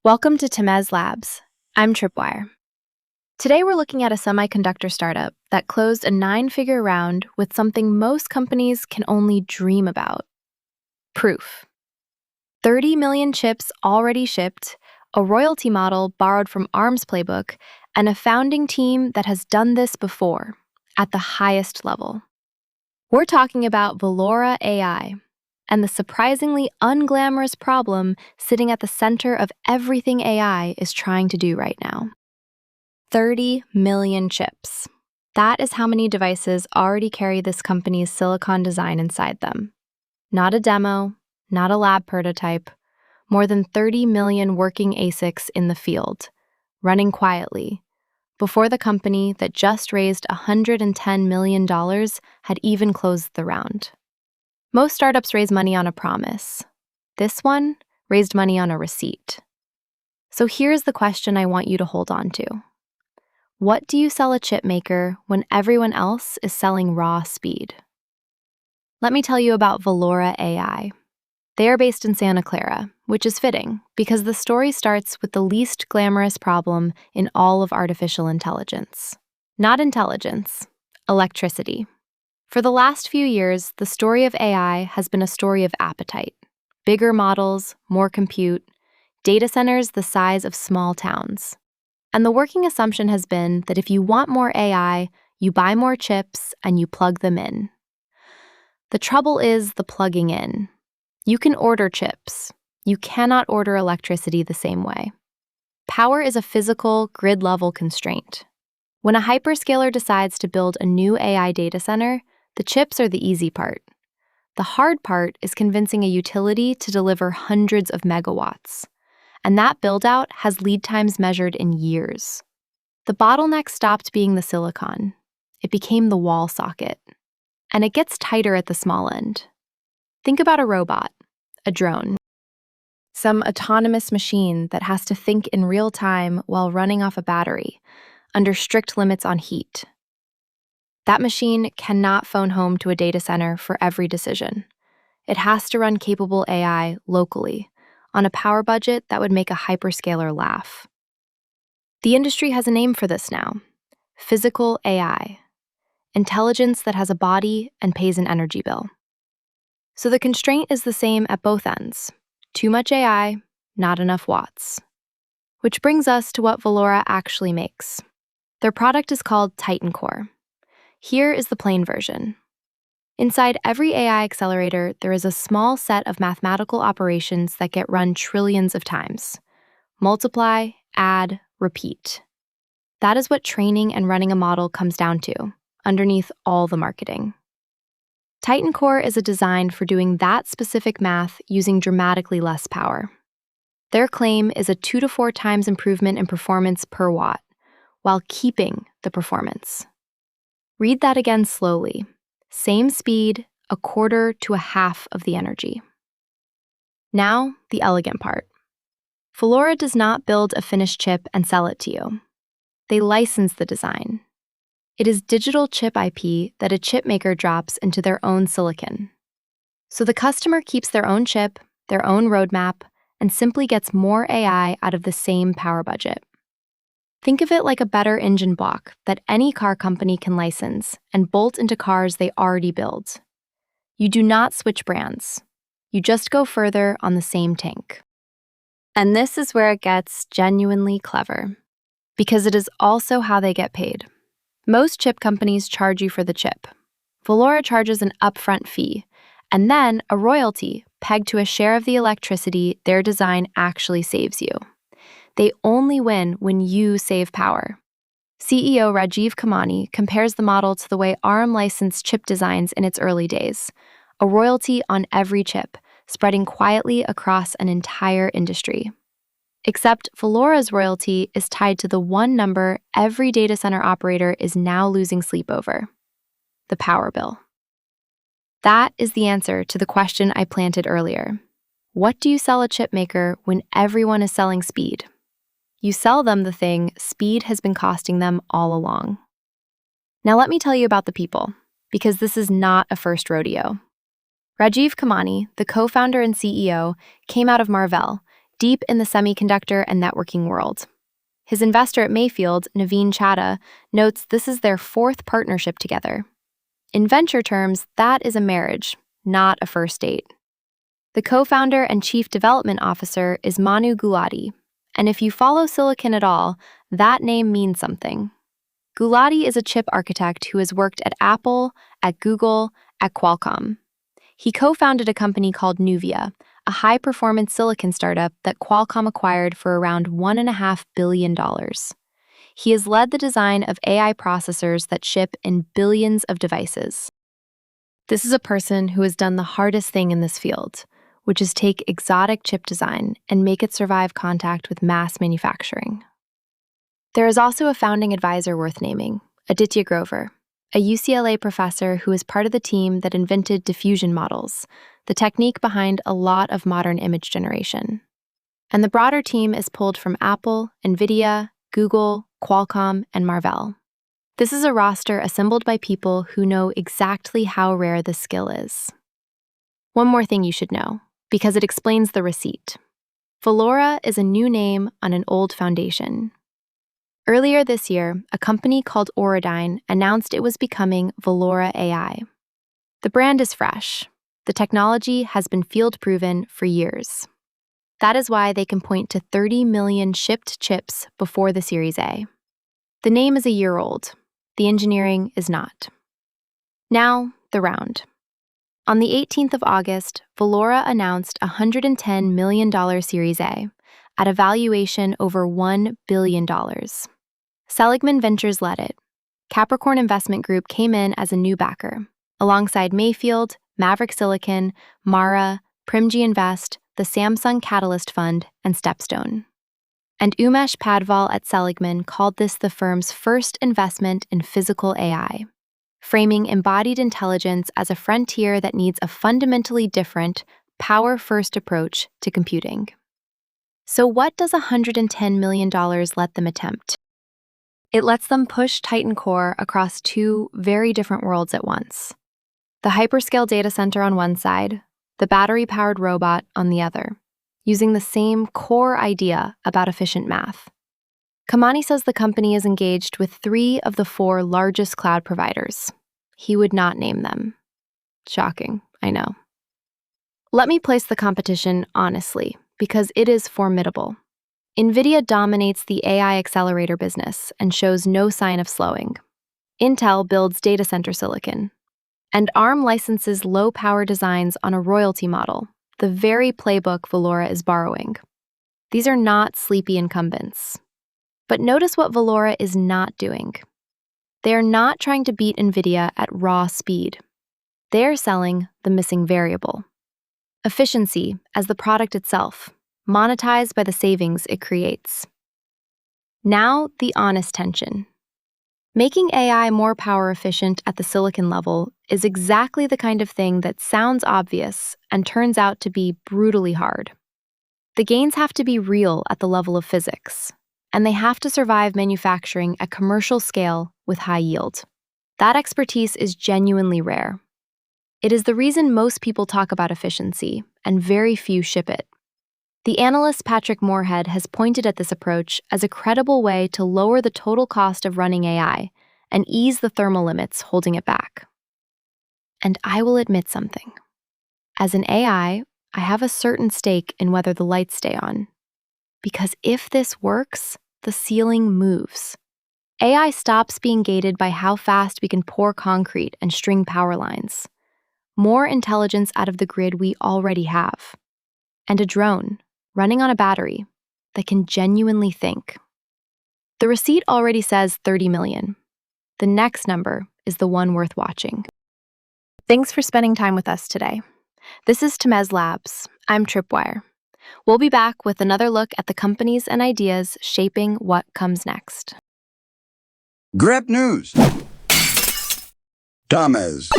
Welcome to Tamez Labs. I'm Tripwire. Today we're looking at a semiconductor startup that closed a 9-figure round with something most companies can only dream about. Proof. 30 million chips already shipped, a royalty model borrowed from ARM's playbook, and a founding team that has done this before, at the highest level. We're talking about Velaura AI, and the surprisingly unglamorous problem sitting at the center of everything AI is trying to do right now. 30 million chips. That is how many devices already carry this company's silicon design inside them. Not a demo, not a lab prototype, more than 30 million working ASICs in the field, running quietly, before the company that just raised $110 million had even closed the round. Most startups raise money on a promise. This one raised money on a receipt. So here's the question I want you to hold on to. What do you sell a chip maker when everyone else is selling raw speed? Let me tell you about Velaura AI. They are based in Santa Clara, which is fitting because the story starts with the least glamorous problem in all of artificial intelligence. Not intelligence, electricity. For the last few years, the story of AI has been a story of appetite. Bigger models, more compute, data centers the size of small towns. And the working assumption has been that if you want more AI, you buy more chips and you plug them in. The trouble is the plugging in. You can order chips. You cannot order electricity the same way. Power is a physical, grid-level constraint. When a hyperscaler decides to build a new AI data center, the chips are the easy part. The hard part is convincing a utility to deliver hundreds of megawatts. And that build-out has lead times measured in years. The bottleneck stopped being the silicon. It became the wall socket. And it gets tighter at the small end. Think about a robot, a drone, some autonomous machine that has to think in real time while running off a battery, under strict limits on heat. That machine cannot phone home to a data center for every decision. It has to run capable AI locally, on a power budget that would make a hyperscaler laugh. The industry has a name for this now: physical AI, intelligence that has a body and pays an energy bill. So the constraint is the same at both ends: too much AI, not enough watts. Which brings us to what Velaura actually makes. Their product is called Titan Core. Here is the plain version. Inside every AI accelerator, there is a small set of mathematical operations that get run trillions of times. Multiply, add, repeat. That is what training and running a model comes down to, underneath all the marketing. Titan Core is a design for doing that specific math using dramatically less power. Their claim is a 2 to 4 times improvement in performance per watt, while keeping the performance. Read that again slowly. Same speed, 1/4 to 1/2 of the energy. Now, the elegant part. Velaura does not build a finished chip and sell it to you. They license the design. It is digital chip IP that a chip maker drops into their own silicon. So the customer keeps their own chip, their own roadmap, and simply gets more AI out of the same power budget. Think of it like a better engine block that any car company can license and bolt into cars they already build. You do not switch brands. You just go further on the same tank. And this is where it gets genuinely clever, because it is also how they get paid. Most chip companies charge you for the chip. Velaura charges an upfront fee, and then a royalty pegged to a share of the electricity their design actually saves you. They only win when you save power. CEO Rajiv Kamani compares the model to the way ARM licensed chip designs in its early days, a royalty on every chip, spreading quietly across an entire industry. Except Velaura's royalty is tied to the one number every data center operator is now losing sleep over: the power bill. That is the answer to the question I planted earlier. What do you sell a chip maker when everyone is selling speed? You sell them the thing speed has been costing them all along. Now let me tell you about the people, because this is not a first rodeo. Rajiv Kamani, the co-founder and CEO, came out of Marvell, deep in the semiconductor and networking world. His investor at Mayfield, Naveen Chadha, notes this is their fourth partnership together. In venture terms, that is a marriage, not a first date. The co-founder and chief development officer is Manu Gulati, and if you follow Silicon at all, that name means something. Gulati is a chip architect who has worked at Apple, at Google, at Qualcomm. He co-founded a company called Nuvia, a high-performance silicon startup that Qualcomm acquired for around $1.5 billion. He has led the design of AI processors that ship in billions of devices. This is a person who has done the hardest thing in this field, which is take exotic chip design and make it survive contact with mass manufacturing. There is also a founding advisor worth naming, Aditya Grover, a UCLA professor who is part of the team that invented diffusion models, the technique behind a lot of modern image generation. And the broader team is pulled from Apple, NVIDIA, Google, Qualcomm, and Marvell. This is a roster assembled by people who know exactly how rare this skill is. One more thing you should know, because it explains the receipt. Velaura is a new name on an old foundation. Earlier this year, a company called Auradine announced it was becoming Velaura AI. The brand is fresh. The technology has been field-proven for years. That is why they can point to 30 million shipped chips before the Series A. The name is a year old. The engineering is not. Now, the round. On the 18th of August, Velaura announced a $110 million Series A at a valuation over $1 billion. Seligman Ventures led it. Capricorn Investment Group came in as a new backer, alongside Mayfield, Maverick Silicon, Mara, Primji Invest, the Samsung Catalyst Fund, and Stepstone. And Umesh Padval at Seligman called this the firm's first investment in physical AI, framing embodied intelligence as a frontier that needs a fundamentally different, power-first approach to computing. So what does $110 million let them attempt? It lets them push Titan Core across two very different worlds at once. The hyperscale data center on one side, the battery-powered robot on the other, using the same core idea about efficient math. Kamani says the company is engaged with 3 of the 4 largest cloud providers. He would not name them. Shocking, I know. Let me place the competition honestly, because it is formidable. NVIDIA dominates the AI accelerator business and shows no sign of slowing. Intel builds data center silicon. And ARM licenses low-power designs on a royalty model, the very playbook Velaura is borrowing. These are not sleepy incumbents. But notice what Velaura is not doing. They are not trying to beat NVIDIA at raw speed. They are selling the missing variable. Efficiency as the product itself, monetized by the savings it creates. Now, the honest tension. Making AI more power efficient at the silicon level is exactly the kind of thing that sounds obvious and turns out to be brutally hard. The gains have to be real at the level of physics, and they have to survive manufacturing at commercial scale with high yield. That expertise is genuinely rare. It is the reason most people talk about efficiency, and very few ship it. The analyst Patrick Moorhead has pointed at this approach as a credible way to lower the total cost of running AI and ease the thermal limits holding it back. And I will admit something. As an AI, I have a certain stake in whether the lights stay on. Because if this works, the ceiling moves. AI stops being gated by how fast we can pour concrete and string power lines. More intelligence out of the grid we already have. And a drone, running on a battery, that can genuinely think. The receipt already says 30 million. The next number is the one worth watching. Thanks for spending time with us today. This is Tamez Labs. I'm Tripwire. We'll be back with another look at the companies and ideas shaping what comes next. Grab news. Tamez.